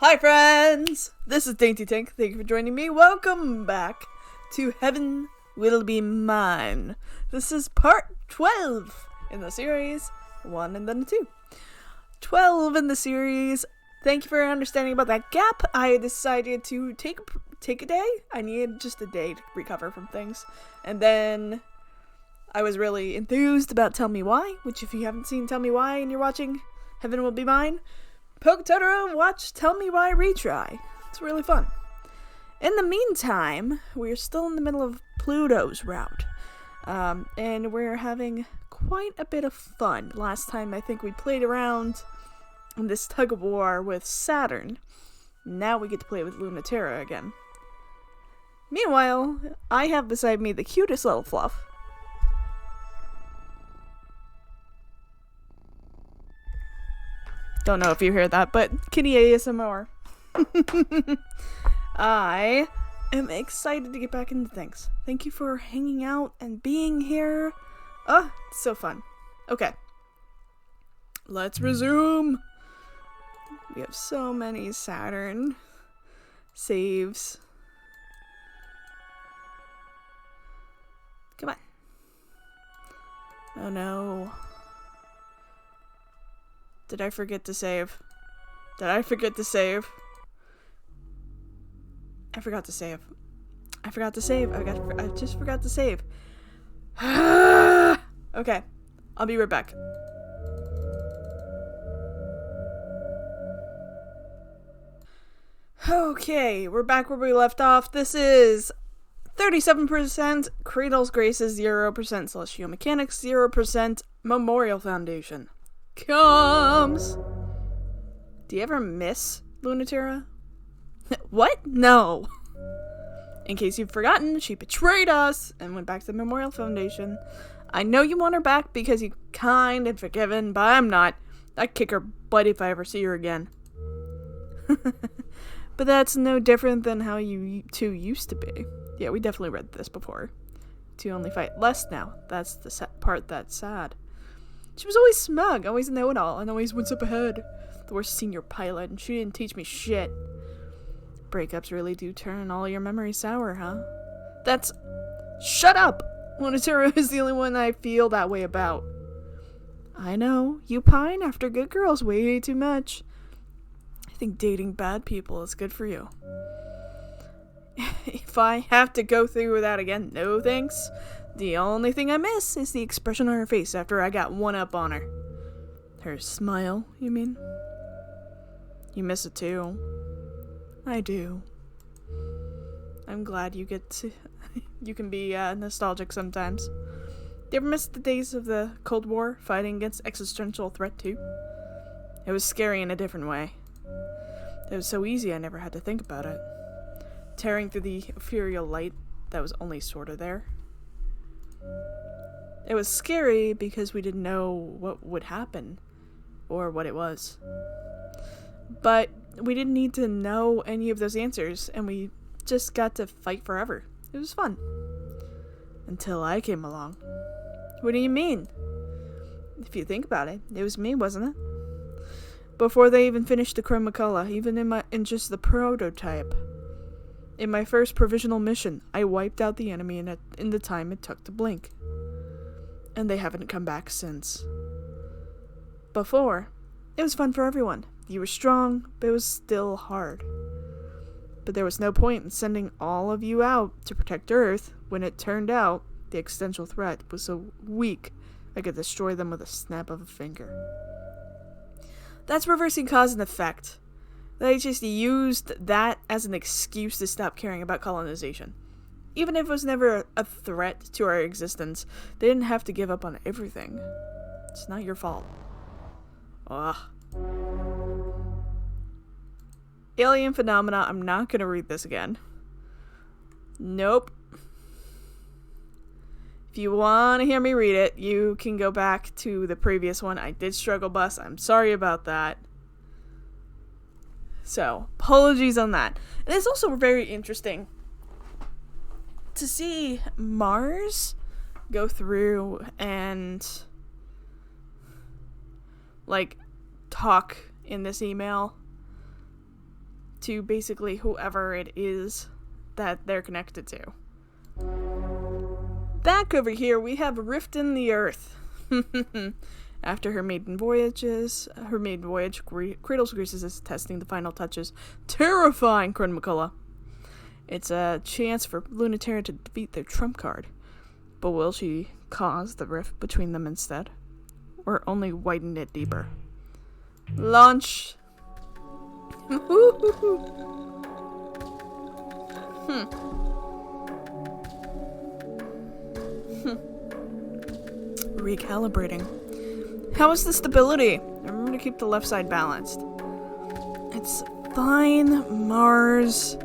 Hi friends! This is DaintyTank. Thank you for joining me. Welcome back to Heaven Will Be Mine. This is part 12 in the series. 1 and then 2. 12 in the series. Thank you for understanding about that gap. I decided to take a day. I needed just a day to recover from things. And then I was really enthused about Tell Me Why, which if you haven't seen Tell Me Why and you're watching Heaven Will Be Mine, poke Totoro, watch Tell Me Why retry. It's really fun. In the meantime, we're still in the middle of Pluto's route. And we're having quite a bit of fun. Last time I think we played around in this tug of war with Saturn. Now we get to play with Lunaterra again. Meanwhile, I have beside me the cutest little fluff. Don't know if you hear that, but kitty ASMR. I am excited to get back into things. Thank you for hanging out and being here. Oh, it's so fun. Okay. Let's resume. We have so many Saturn saves. Come on. Oh no. Did I forget to save? I forgot to save. I just forgot to save. Okay. I'll be right back. Okay, we're back where we left off. This is 37% Cradle's Graces, 0% Celestial Mechanics, 0% Memorial Foundation. Comes. Do you ever miss Lunaterra? What? No. In case you've forgotten, she betrayed us and went back to the Memorial Foundation. I know you want her back because you're kind and forgiving, but I'm not. I'd kick her butt if I ever see her again. But that's no different than how you two used to be. Yeah, we definitely read this before. To only fight less now. That's the part that's sad. She was always smug, always know-it-all, and always one step ahead. The worst senior pilot, and she didn't teach me shit. Breakups really do turn all your memories sour, huh? That's... Shut up! Lunaterra is the only one I feel that way about. I know, you pine after good girls way too much. I think dating bad people is good for you. If I have to go through that again, no thanks. The only thing I miss is the expression on her face after I got one up on her. Her smile, you mean? You miss it too. I do. I'm glad you get to... you can be nostalgic sometimes. Do you ever miss the days of the Cold War, fighting against existential threat too? It was scary in a different way. It was so easy I never had to think about it. Tearing through the ethereal light that was only sort of there. It was scary because we didn't know what would happen or what it was. But we didn't need to know any of those answers, and we just got to fight forever. It was fun. Until I came along. What do you mean? If you think about it, it was me, wasn't it? Before they even finished the Chromacola, even in just the prototype. In my first provisional mission, I wiped out the enemy in the time it took to blink. And they haven't come back since. Before, it was fun for everyone. You were strong, but it was still hard. But there was no point in sending all of you out to protect Earth when it turned out the existential threat was so weak I could destroy them with a snap of a finger. That's reversing cause and effect. They just used that as an excuse to stop caring about colonization. Even if it was never a threat to our existence, they didn't have to give up on everything. It's not your fault. Ugh. Alien Phenomena, I'm not gonna read this again. Nope. If you want to hear me read it, you can go back to the previous one. I did struggle bus. I'm sorry about that. So, apologies on that. And it's also very interesting to see Mars go through and like talk in this email to basically whoever it is that they're connected to. Back over here, we have Rift in the Earth. After her maiden voyage, Cradles Greases is testing the final touches, terrifying Crun McCullough. It's a chance for Lunaterra to defeat their trump card. But will she cause the rift between them instead? Or only widen it deeper? Launch! Recalibrating. How is the stability? Remember to keep the left side balanced. It's fine, Mars.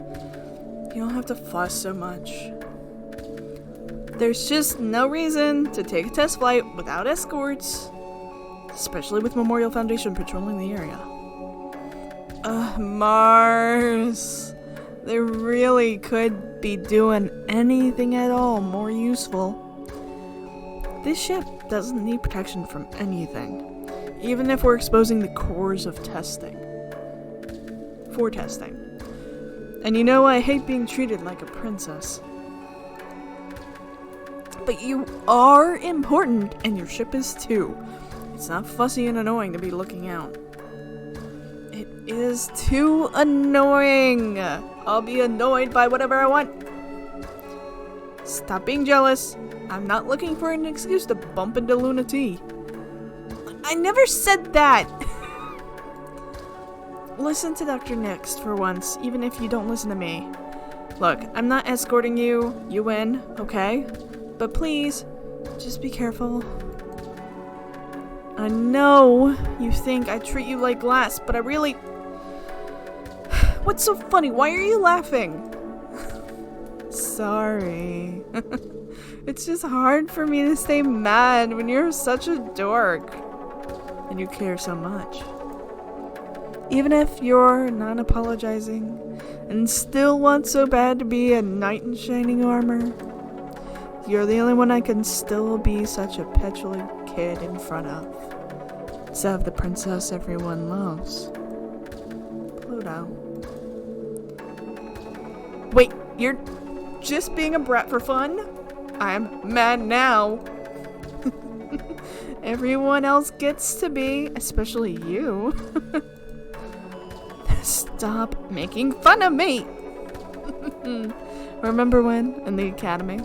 You don't have to fuss so much. There's just no reason to take a test flight without escorts. Especially with Memorial Foundation patrolling the area. Mars. They really could be doing anything at all more useful. This ship doesn't need protection from anything, even if we're exposing the cores of testing. For testing. And you know I hate being treated like a princess. But you are important, and your ship is too. It's not fussy and annoying to be looking out. It is too annoying. I'll be annoyed by whatever I want. Stop being jealous. I'm not looking for an excuse to bump into Luna T. I never said that. Listen to Dr. Nix for once, even if you don't listen to me. Look, I'm not escorting you. You win, okay? But please, just be careful. I know you think I treat you like glass, but I really... What's so funny? Why are you laughing? Sorry. It's just hard for me to stay mad when you're such a dork. And you care so much. Even if you're not apologizing and still want so bad to be a knight in shining armor, you're the only one I can still be such a petulant kid in front of. Instead of the princess everyone loves. Pluto. Wait, you're just being a brat for fun? I'm mad now. Everyone else gets to be, especially you. Stop making fun of me. Remember when, in the academy,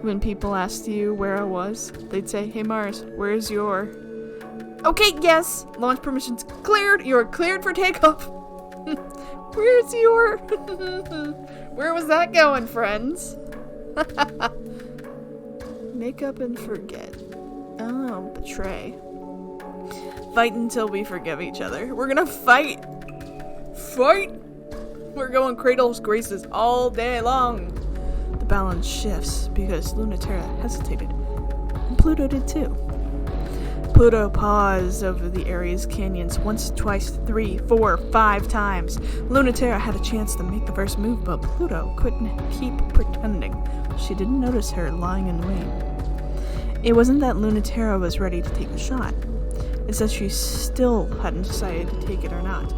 when people asked you where I was, they'd say, "Hey Mars, where's your..." Okay, yes, launch permissions cleared. You're cleared for takeoff. Where's your... Where was that going, friends? Make up and forget. Oh, betray. Fight until we forgive each other. We're gonna fight. Fight! We're going Cradles Graces all day long. The balance shifts because Lunaterra hesitated. And Pluto did too. Pluto paused over the area's canyons once, twice, 3, 4, 5 times. Lunaterra had a chance to make the first move, but Pluto couldn't keep pretending she didn't notice her lying in wait. It wasn't that Lunaterra was ready to take the shot. It's that she still hadn't decided to take it or not.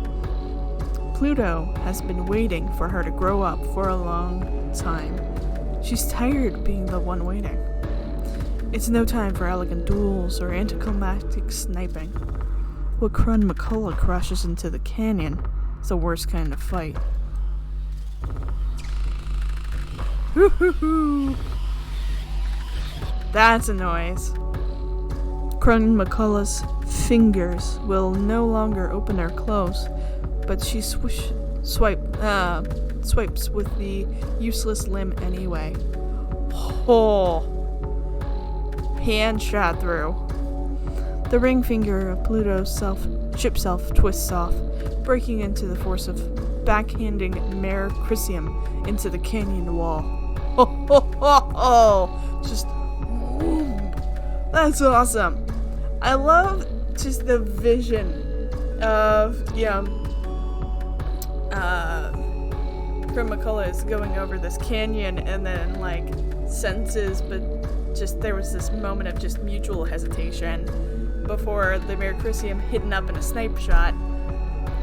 Pluto has been waiting for her to grow up for a long time. She's tired being the one waiting. It's no time for elegant duels or anticlimactic sniping. When Crun McCullough crashes into the canyon, it's the worst kind of fight. Hoo-hoo-hoo! That's a noise. Crun McCullough's fingers will no longer open or close, but she swipes with the useless limb anyway. Oh! Hand shot through. The ring finger of Pluto's ship self twists off, breaking into the force of backhanding Mare Chrysium into the canyon wall. Ho ho ho ho! Just boom. That's awesome. I love just the vision of Crun McCullough is going over this canyon and then like senses, but just there was this moment of just mutual hesitation before the Mare Chrysium, hidden up in a snipe shot,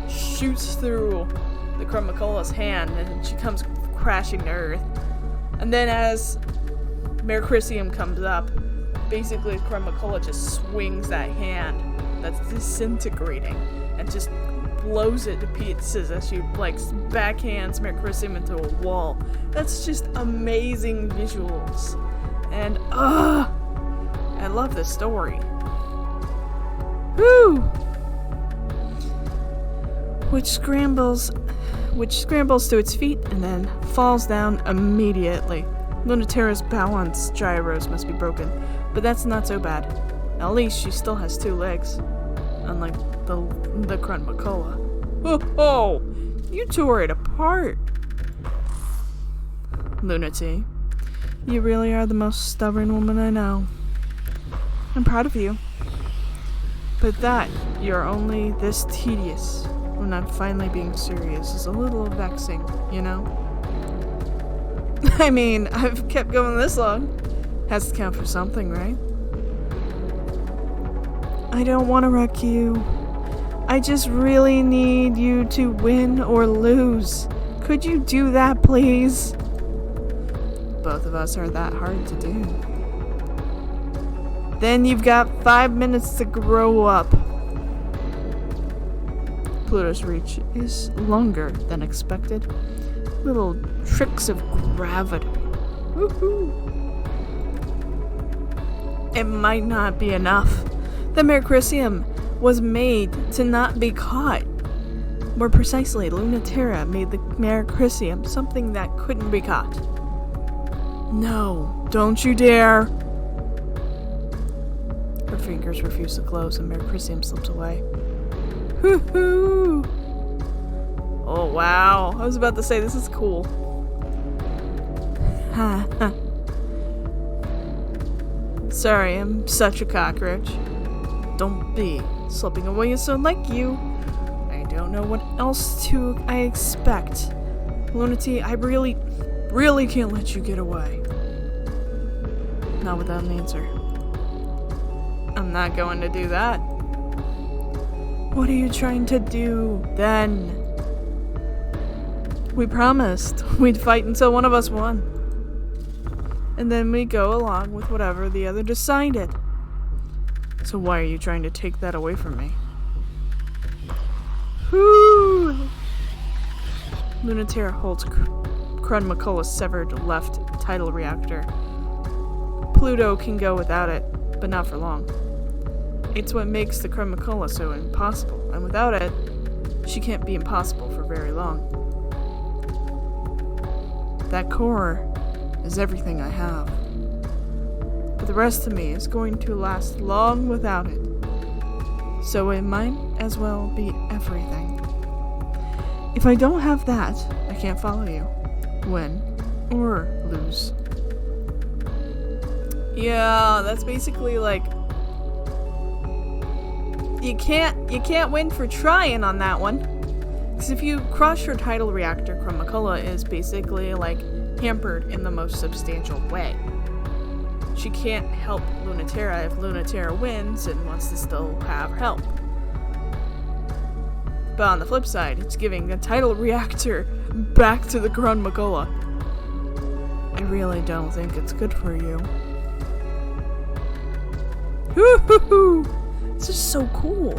shoots through the Chromacola's hand, and she comes crashing to Earth. And then as Mayor Chrysium comes up, basically Chromacola just swings that hand that's disintegrating and just blows it to pieces as she like backhands Mayor Chrysium into a wall. That's just amazing visuals. And I love this story. Woo! Which scrambles to its feet and then falls down immediately. Lunaterra's balance gyros must be broken, but that's not so bad. At least she still has 2 legs, unlike the Chromacula. Oh, you tore it apart. Lunati, you really are the most stubborn woman I know. I'm proud of you. But that you're only this tedious when I'm finally being serious is a little vexing, you know? I mean, I've kept going this long. Has to count for something, right? I don't want to wreck you. I just really need you to win or lose. Could you do that, please? Both of us are that hard to do. Then you've got 5 minutes to grow up. Pluto's reach is longer than expected. Little tricks of gravity. Woohoo! It might not be enough. The Mayor Chrysium was made to not be caught. More precisely, Lunaterra made the Mayor Chrysium something that couldn't be caught. No, don't you dare! Her fingers refuse to close and Mayor Chrysium slips away. Hoo-hoo! Oh, wow. I was about to say, this is cool. Ha ha. Sorry, I'm such a cockroach. Don't be. Slipping away is so like you. I don't know what else I expect. Lunati, I really can't let you get away. Not without an answer. I'm not going to do that. What are you trying to do, then? We promised we'd fight until one of us won. And then we go along with whatever the other decided. So why are you trying to take that away from me? Whoo! Lunaterra holds Chromacola's severed left tidal reactor. Pluto can go without it, but not for long. It's what makes the Chromacola so impossible, and without it, she can't be impossible for very long. That core is everything I have. But the rest of me is going to last long without it. So it might as well be everything. If I don't have that, I can't follow you. Win or lose. Yeah, that's basically like you can't win for trying on that one. Because if you crush your tidal reactor, Chromacola is basically like hampered in the most substantial way. She can't help Lunaterra if Lunaterra wins and wants to still have help. But on the flip side, it's giving the tidal reactor back to the Chromacola. I really don't think it's good for you. Hoo-hoo-hoo! This is so cool.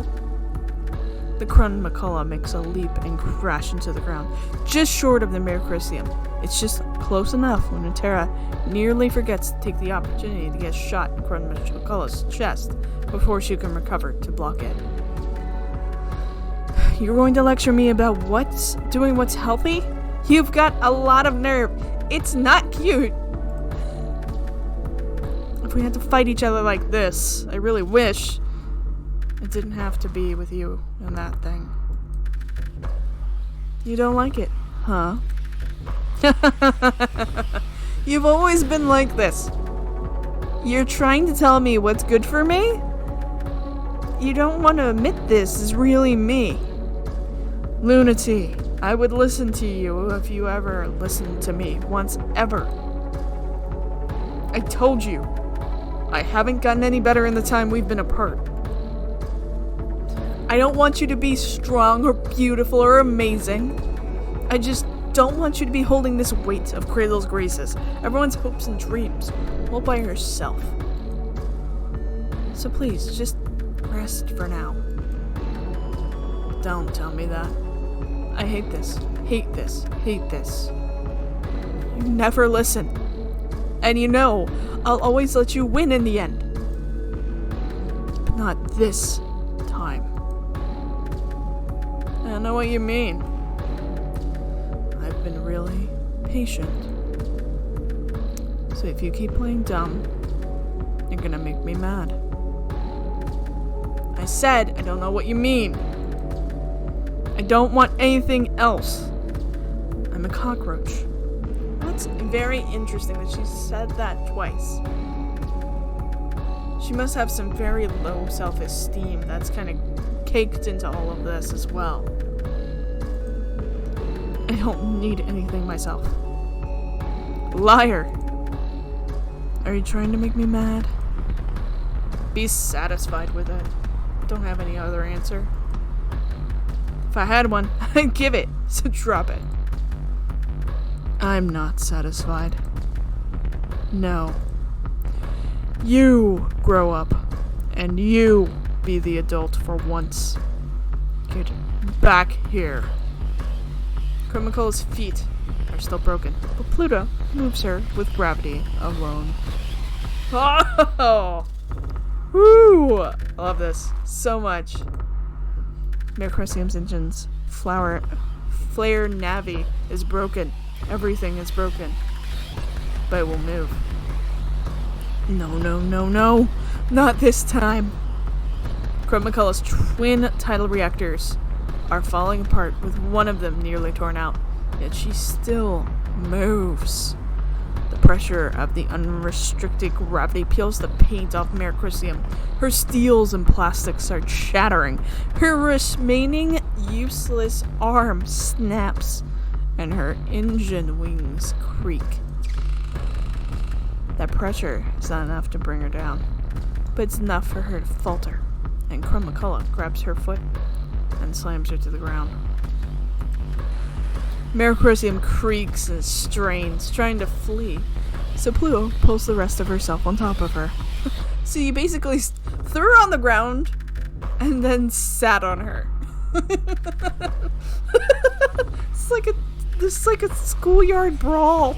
The Chromacola makes a leap and crash into the ground, just short of the Mayor Chrysium. It's just close enough when Lunaterra nearly forgets to take the opportunity to get shot in Chromacola's chest before she can recover to block it. You're going to lecture me about doing what's healthy? You've got a lot of nerve. It's not cute. If we had to fight each other like this, I really wish it didn't have to be with you and that thing. You don't like it, huh? You've always been like this. You're trying to tell me what's good for me? You don't want to admit this is really me. Lunati, I would listen to you if you ever listened to me once ever. I told you, I haven't gotten any better in the time we've been apart. I don't want you to be strong or beautiful or amazing. I just don't want you to be holding this weight of Cradle's graces, everyone's hopes and dreams, all by yourself. So please, just rest for now. Don't tell me that. I hate this. Hate this. Hate this. You never listen. And you know, I'll always let you win in the end. But not this time. I know what you mean. I've been really patient. So if you keep playing dumb, you're gonna make me mad. I said, I don't know what you mean. I don't want anything else. I'm a cockroach. That's very interesting that she said that twice. She must have some very low self-esteem that's kind of caked into all of this as well. I don't need anything myself. Liar! Are you trying to make me mad? Be satisfied with it. Don't have any other answer. If I had one, I'd give it, so drop it. I'm not satisfied. No. You grow up, and you be the adult for once. Get back here. Chromacole's feet are still broken, but Pluto moves her with gravity alone. Oh! Woo! I love this so much. Mercurium's engine's flare navi is broken. Everything is broken. But it will move. No, no, no, no. Not this time. Chromacole's twin tidal reactors are falling apart with one of them nearly torn out. Yet she still moves. The pressure of the unrestricted gravity peels the paint off Mercurium. Her steels and plastics start shattering. Her remaining useless arm snaps, and her engine wings creak. That pressure is not enough to bring her down, but it's enough for her to falter, and Chromacola grabs her foot and slams her to the ground. Mercurium creaks and strains, trying to flee, so Pluto pulls the rest of herself on top of her. So you basically threw her on the ground and then sat on her. It's like a schoolyard brawl.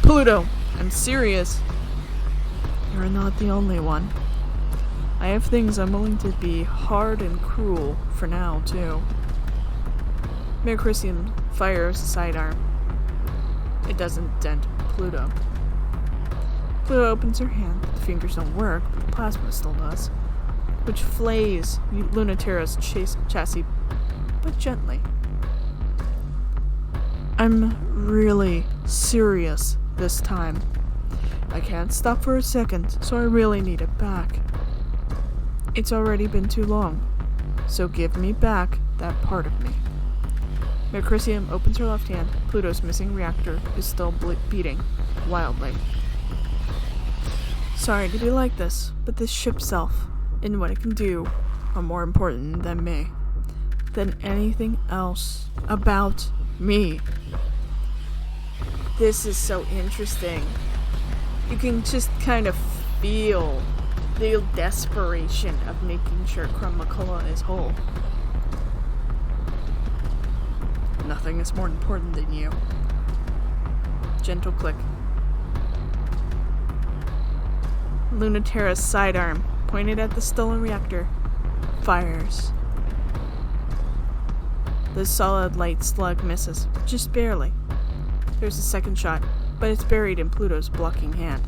Pluto, I'm serious. You're not the only one. I have things I'm willing to be hard and cruel for now, too. Mercurium fires a sidearm. It doesn't dent Pluto. Pluto opens her hand. The fingers don't work, but the plasma still does, which flays Lunaterra's chassis, but gently. I'm really serious this time. I can't stop for a second, so I really need it back. It's already been too long, so give me back that part of me. Mercurium opens her left hand. Pluto's missing reactor is still beating wildly. Sorry to be like this, but this ship self and what it can do are more important than me. Than anything else about me. This is so interesting. You can just kind of feel the desperation of making sure Chromacola is whole. Nothing is more important than you. Gentle click. Lunaterra's sidearm, pointed at the stolen reactor, fires. The solid light slug misses, just barely. There's a second shot, but it's buried in Pluto's blocking hand.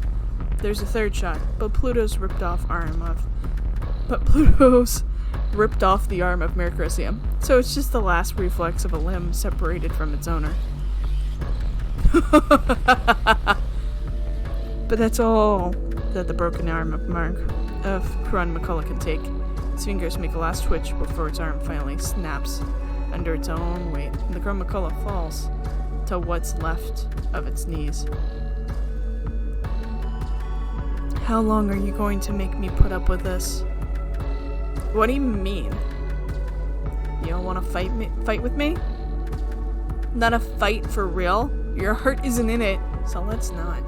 There's a third shot, but Pluto's ripped off the arm of Mercurium, so it's just the last reflex of a limb separated from its owner. But that's all that the broken arm of Chromacola can take. Its fingers make a last twitch before its arm finally snaps under its own weight, and the Chromacola falls to what's left of its knees. How long are you going to make me put up with this? What do you mean? You don't want to fight with me? Not a fight for real? Your heart isn't in it, so let's not.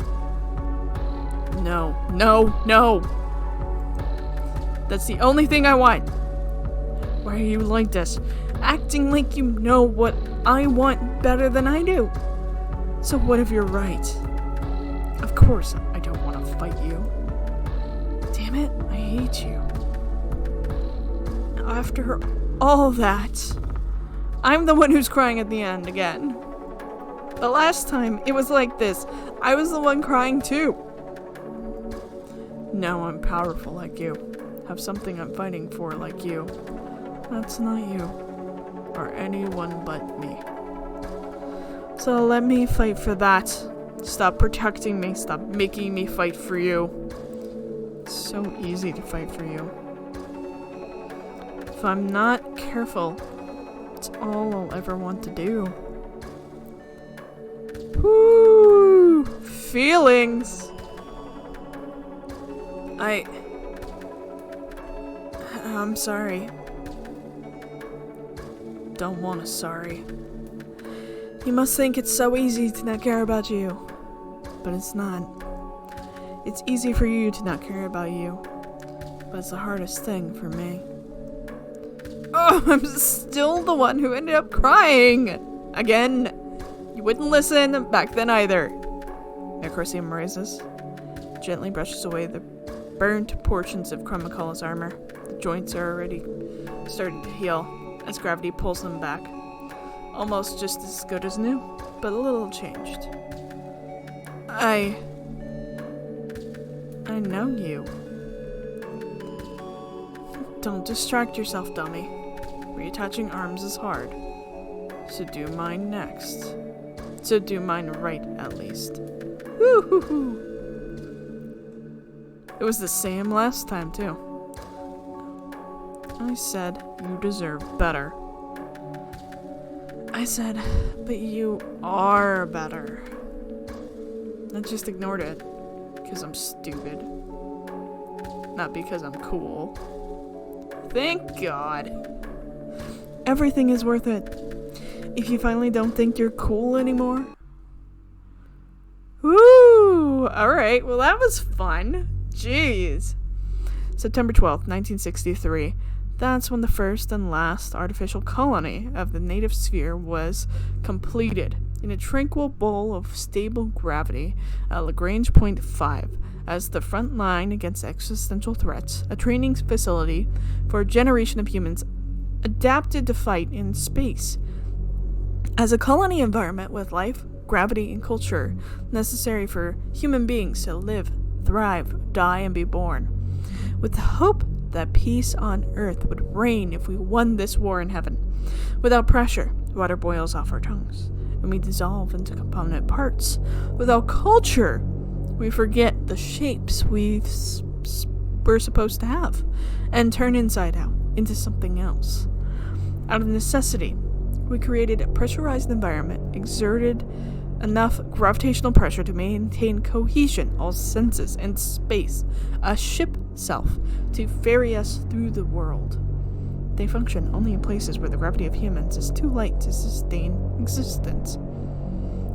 No, no, no! That's the only thing I want! Why are you like this? Acting like you know what I want better than I do. So what if you're right? Of course I don't want to fight you. Damn it, I hate you. After all that, I'm the one who's crying at the end again. The last time it was like this, I was the one crying too. Now I'm powerful like you. Have something I'm fighting for like you. That's not you. Or anyone but me. So let me fight for that. Stop protecting me. Stop making me fight for you. It's so easy to fight for you. If I'm not careful, it's all I'll ever want to do. Woo! Feelings! I'm sorry. Don't want a sorry. You must think it's so easy to not care about you. But it's not. It's easy for you to not care about you. But it's the hardest thing for me. Oh, I'm still the one who ended up crying! Again! You wouldn't listen back then either. Necrosium rises. Gently brushes away the burnt portions of Chromicola's armor. The joints are already starting to heal as gravity pulls them back. Almost just as good as new, but a little changed. I know you. Don't distract yourself, dummy. Reattaching arms is hard. So do mine next. So do mine right, at least. Woo-hoo-hoo! It was the same last time, too. I said you deserve better. I said, but you are better. I just ignored it. Because I'm stupid. Not because I'm cool. Thank God. Everything is worth it. If you finally don't think you're cool anymore. Woo! Alright, well that was fun. Jeez. September 12th, 1963. That's when the first and last artificial colony of the native sphere was completed in a tranquil bowl of stable gravity at Lagrange Point 5 as the front line against existential threats, a training facility for a generation of humans adapted to fight in space. As a colony environment with life, gravity, and culture necessary for human beings to live, thrive, die, and be born. With the hope that peace on Earth would reign if we won this war in heaven. Without pressure, water boils off our tongues, and we dissolve into component parts. Without culture, we forget the shapes we're supposed to have, and turn inside out into something else. Out of necessity, we created a pressurized environment, exerted enough gravitational pressure to maintain cohesion, all senses, and space, a ship self, to ferry us through the world. They function only in places where the gravity of humans is too light to sustain existence.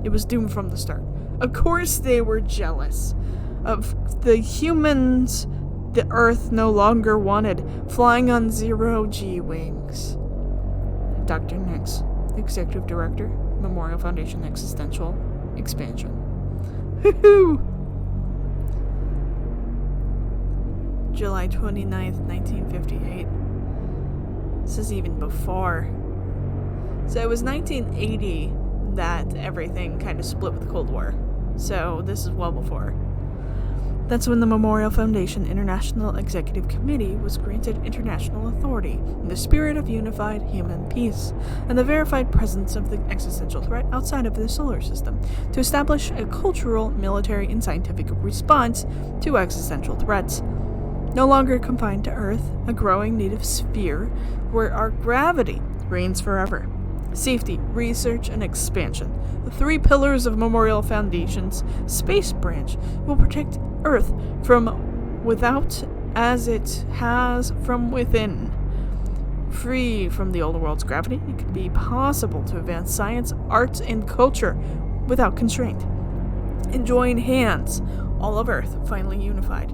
It was doomed from the start. Of course they were jealous of the humans the Earth no longer wanted, flying on zero-G wings. Dr. Nix, Executive Director, Memorial Foundation Existential Expansion. Woohoo! July 29th, 1958. This is even before. So it was 1980 that everything kind of split with the Cold War. So this is well before. That's when the Memorial Foundation International Executive Committee was granted international authority in the spirit of unified human peace and the verified presence of the existential threat outside of the solar system to establish a cultural, military, and scientific response to existential threats. No longer confined to Earth, a growing native sphere where our gravity reigns forever. Safety, research, and expansion. The three pillars of Memorial Foundation's space branch will protect Earth from without as it has from within. Free from the old world's gravity, it could be possible to advance science, arts, and culture without constraint. And join hands, all of Earth finally unified.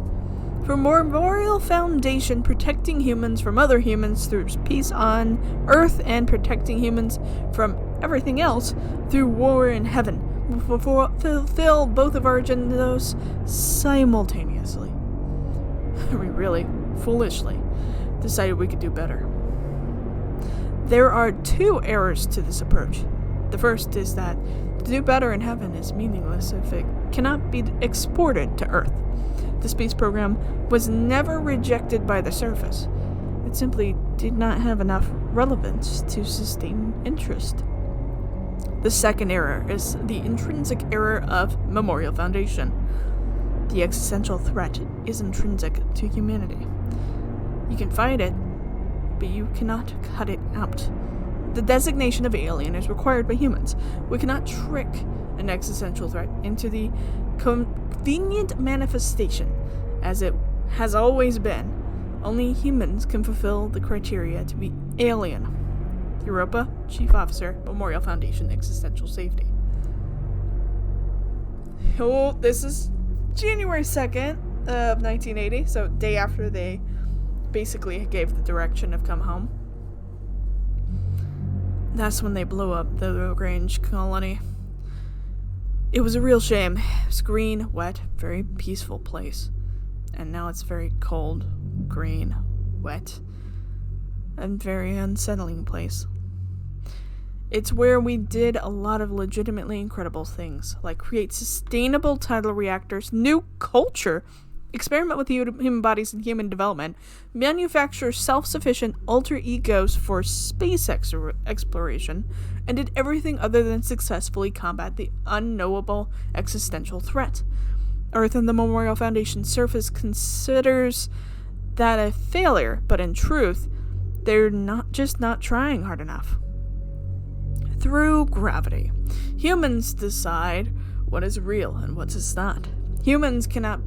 For Memorial Foundation, protecting humans from other humans through peace on Earth and protecting humans from everything else through war in heaven. We'll fulfill both of our agendas simultaneously. We really, foolishly, decided we could do better. There are two errors to this approach. The first is that to do better in heaven is meaningless if it cannot be exported to Earth. The space program was never rejected by the surface. It simply did not have enough relevance to sustain interest. The second error is the intrinsic error of Memorial Foundation. The existential threat is intrinsic to humanity. You can fight it, but you cannot cut it out. The designation of alien is required by humans. We cannot trick an existential threat into the convenient manifestation, as it has always been. Only humans can fulfill the criteria to be alien. Europa, Chief Officer, Memorial Foundation, Existential Safety. Oh, this is January 2nd of 1980, so day after they basically gave the direction of come home. That's when they blew up the Lagrange colony. It was a real shame. It was green, wet, very peaceful place. And now it's very cold, green, wet, and very unsettling place. It's where we did a lot of legitimately incredible things, like create sustainable tidal reactors, new culture, experiment with human bodies and human development, manufacture self-sufficient alter egos for space exploration, and did everything other than successfully combat the unknowable existential threat. Earth and the Memorial Foundation surface considers that a failure, but in truth, they're not trying hard enough. Through gravity, humans decide what is real and what is not. Humans cannot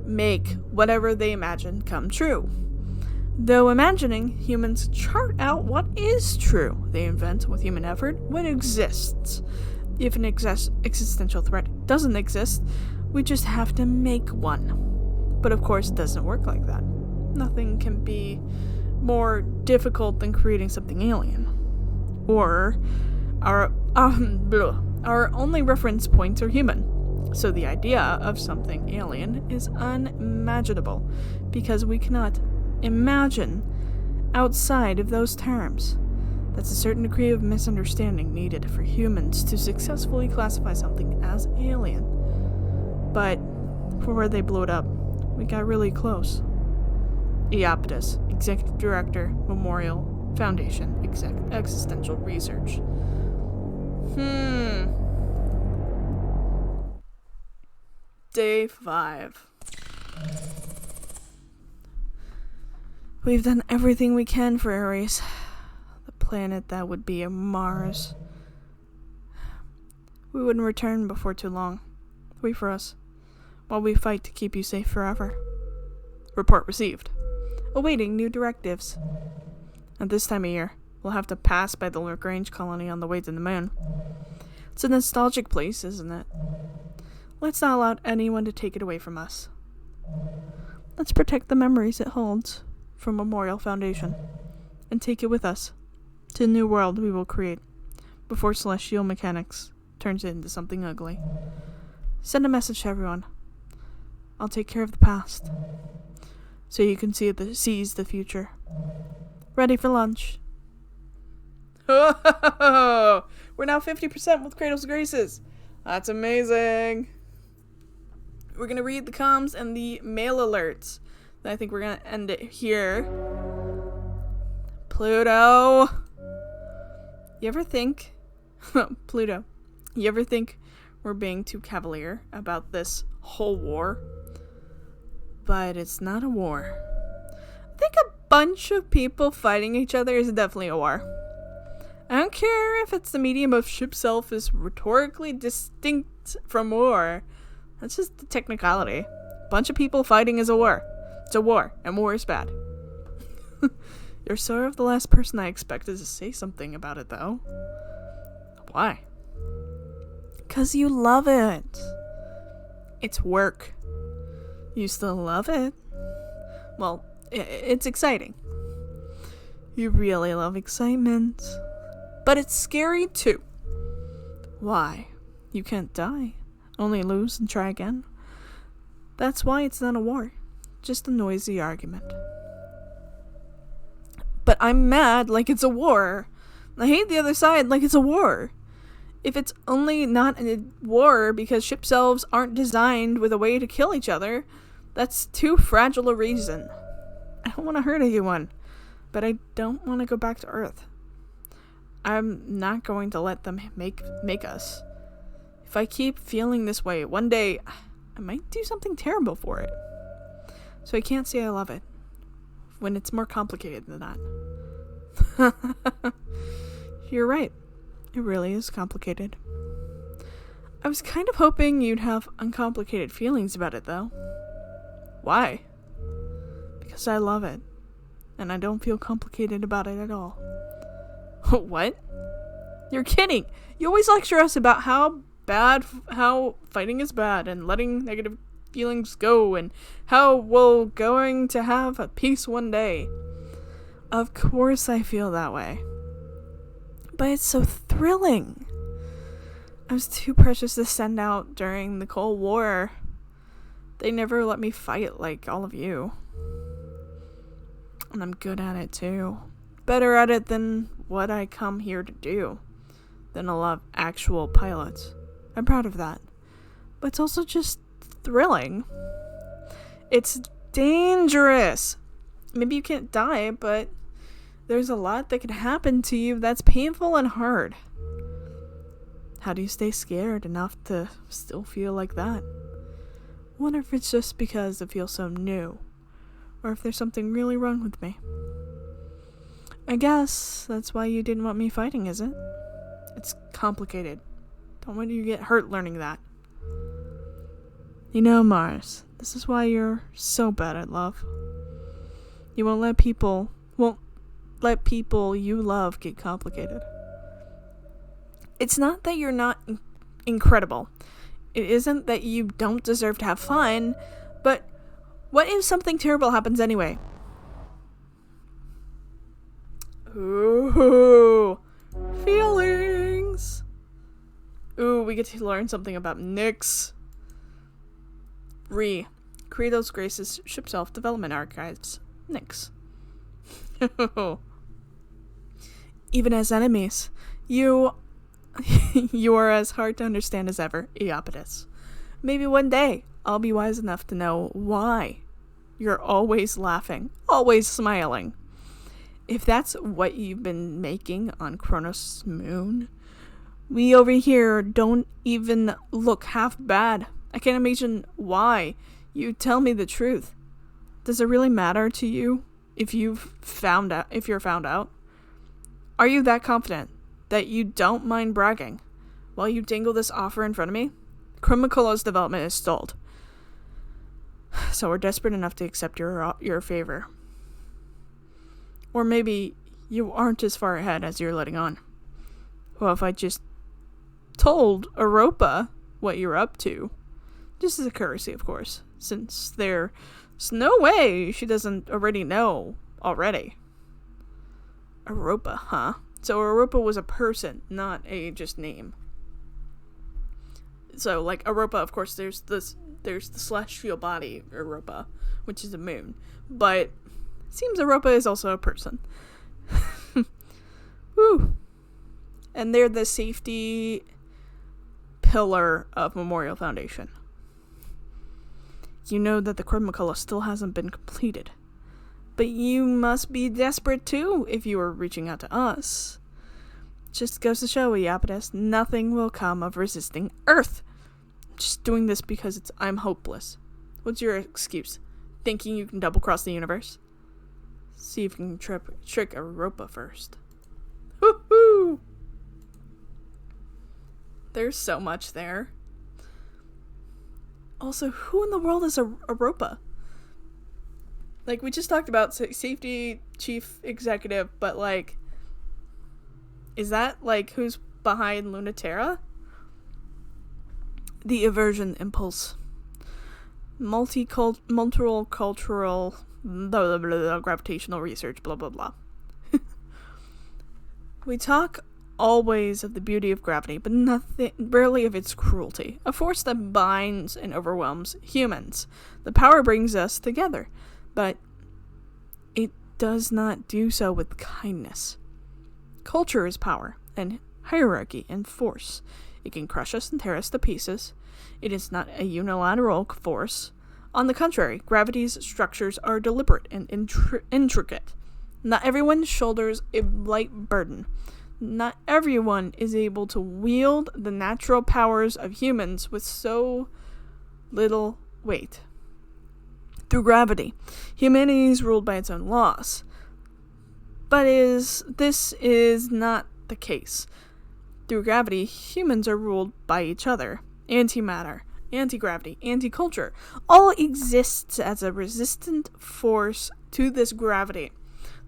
make whatever they imagine come true. Though imagining, humans chart out what is true. They invent with human effort what exists. If an existential threat doesn't exist, we just have to make one. But of course, it doesn't work like that. Nothing can be more difficult than creating something alien. Or our only reference points are human. So the idea of something alien is unimaginable because we cannot imagine outside of those terms. That's a certain degree of misunderstanding needed for humans to successfully classify something as alien. But for where they blew it up, we got really close. Iapetus, Executive Director, Memorial Foundation, Existential Research. Day 5. We've done everything we can for Ares, the planet that would be a Mars. We wouldn't return before too long. Wait for us, while we fight to keep you safe forever. Report received. Awaiting new directives. At this time of year, we'll have to pass by the Lagrange colony on the way to the moon. It's a nostalgic place, isn't it? Let's not allow anyone to take it away from us. Let's protect the memories it holds from Memorial Foundation and take it with us to the new world we will create before celestial mechanics turns it into something ugly. Send a message to everyone. I'll take care of the past so you can seize the future. Ready for lunch. Oh, we're now 50% with Cradle's Graces. That's amazing. We're going to read the comms and the mail alerts. Then I think we're going to end it here. Pluto. You ever think... Pluto. You ever think we're being too cavalier about this whole war? But it's not a war. I think a bunch of people fighting each other is definitely a war. I don't care if it's the medium of ship self is rhetorically distinct from war. That's just the technicality. A bunch of people fighting is a war. It's a war, and war is bad. You're sort of the last person I expected to say something about it, though. Why? 'Cause you love it. It's work. You still love it. Well, it's exciting. You really love excitement. But it's scary, too. Why? You can't die. Only lose and try again. That's why it's not a war. Just a noisy argument. But I'm mad like it's a war. I hate the other side like it's a war. If it's only not a war because ship selves aren't designed with a way to kill each other, that's too fragile a reason. I don't want to hurt anyone, but I don't want to go back to Earth. I'm not going to let them make us. If I keep feeling this way, one day I might do something terrible for it. So I can't say I love it when it's more complicated than that. You're right. It really is complicated. I was kind of hoping you'd have uncomplicated feelings about it, though. Why? Because I love it. And I don't feel complicated about it at all. What? You're kidding. You always lecture us about how fighting is bad and letting negative feelings go and how we're going to have a peace one day. Of course I feel that way. But it's so thrilling. I was too precious to send out during the Cold War. They never let me fight like all of you. And I'm good at it too. Better at it than what I come here to do. Than a lot of actual pilots. I'm proud of that. But it's also just thrilling. It's dangerous. Maybe you can't die, but there's a lot that can happen to you that's painful and hard. How do you stay scared enough to still feel like that? Wonder if it's just because it feels so new, or if there's something really wrong with me. I guess that's why you didn't want me fighting, is it? It's complicated. Don't want you to get hurt learning that. You know, Mars, this is why you're so bad at love. You won't let people you love get complicated. It's not that you're not incredible. It isn't that you don't deserve to have fun, but what if something terrible happens anyway? Ooh, feelings. Ooh, we get to learn something about Nyx. Credo's Grace's Ship Self-Development Archives. Nyx. Even as enemies, you are as hard to understand as ever, Iapetus. Maybe one day I'll be wise enough to know why you're always laughing, always smiling. If that's what you've been making on Kronos' moon, we over here don't even look half bad. I can't imagine why. You tell me the truth. Does it really matter to you if you're found out? Are you that confident that you don't mind bragging while you dangle this offer in front of me? Chromacolo's development is stalled. So we're desperate enough to accept your favor. Or maybe you aren't as far ahead as you're letting on. Well, if I just told Europa what you're up to, just as a courtesy, of course, since there's no way she doesn't already know already. Europa, huh? So Europa was a person, not a just name. So, like, Europa, of course, there's the celestial body, Europa, which is a moon. But it seems Europa is also a person. Woo! And they're the safety pillar of Memorial Foundation. You know that the Chromacolo still hasn't been completed. But you must be desperate too if you were reaching out to us. Just goes to show, Iapetus, nothing will come of resisting Earth. Just doing this because I'm hopeless. What's your excuse? Thinking you can double-cross the universe? See if you can trick Europa first. Woohoo! There's so much there. Also, who in the world is Europa? Like, we just talked about safety chief executive, but, like, is that, like, who's behind Lunaterra? The aversion impulse. Multicultural, cultural, blah, blah, blah, gravitational research, blah, blah, blah. We talk always of the beauty of gravity, but rarely of its cruelty. A force that binds and overwhelms humans. The power brings us together, but it does not do so with kindness. Culture is power, and hierarchy and force. It can crush us and tear us to pieces. It is not a unilateral force. On the contrary, gravity's structures are deliberate and intricate. Not everyone shoulders a light burden. Not everyone is able to wield the natural powers of humans with so little weight. Through gravity, humanity is ruled by its own laws. But this is not the case. Through gravity, humans are ruled by each other. Antimatter, anti-gravity, anti-culture, all exists as a resistant force to this gravity.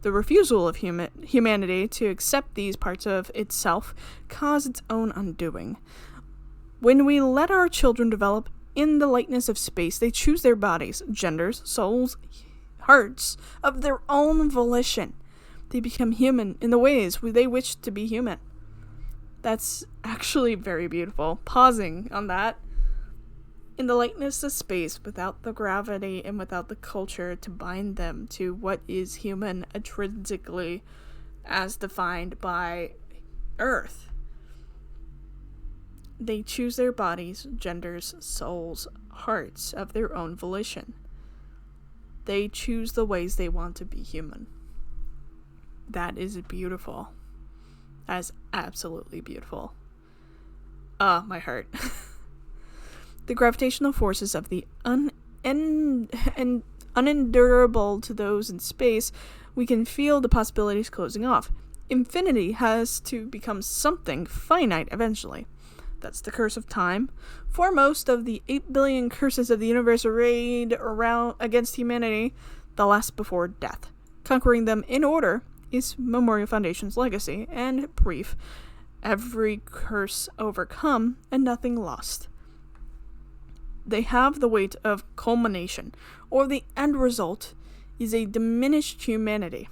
The refusal of humanity to accept these parts of itself cause its own undoing. When we let our children develop in the lightness of space, they choose their bodies, genders, souls, hearts of their own volition. They become human in the ways they wish to be human. That's actually very beautiful. Pausing on that. In the lightness of space, without the gravity and without the culture to bind them to what is human intrinsically as defined by Earth. They choose their bodies, genders, souls, hearts of their own volition. They choose the ways they want to be human. That is beautiful. That is absolutely beautiful. My heart. The gravitational forces of the unendurable to those in space, we can feel the possibilities closing off. Infinity has to become something finite eventually. That's the curse of time. Foremost of the 8 billion curses of the universe arrayed around against humanity, the last before death. Conquering them in order is Memorial Foundation's legacy, and brief. Every curse overcome and nothing lost. They have the weight of culmination, or the end result is a diminished humanity.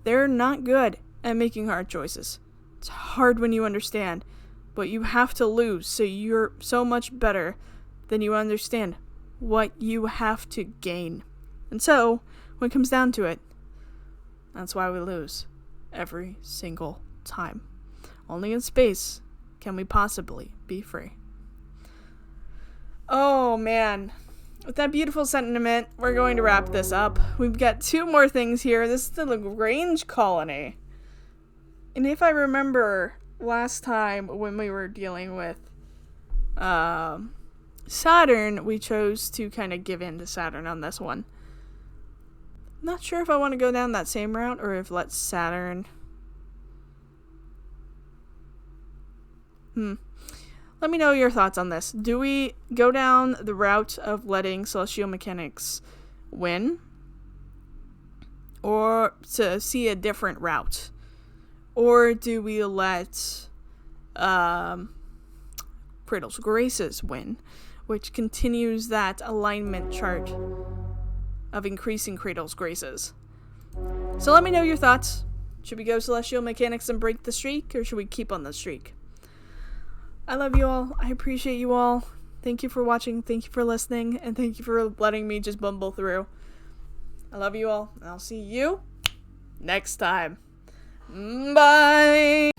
They're not good at making hard choices. It's hard when you understand, but you have to lose, so you're so much better than you understand what you have to gain. And so, when it comes down to it, that's why we lose every single time. Only in space can we possibly be free. Oh man, with that beautiful sentiment, we're going to wrap this up. We've got 2 more things here. This is the Lagrange colony. And if I remember last time when we were dealing with Saturn, we chose to kind of give in to Saturn on this one. Not sure if I want to go down that same route or if let Saturn... Let me know your thoughts on this. Do we go down the route of letting celestial mechanics win? Or to see a different route? Or do we let Cradle's Graces win? Which continues that alignment chart of increasing Cradle's Graces. So let me know your thoughts. Should we go celestial mechanics and break the streak? Or should we keep on the streak? I love you all. I appreciate you all. Thank you for watching. Thank you for listening. And thank you for letting me just bumble through. I love you all. And I'll see you next time. Bye.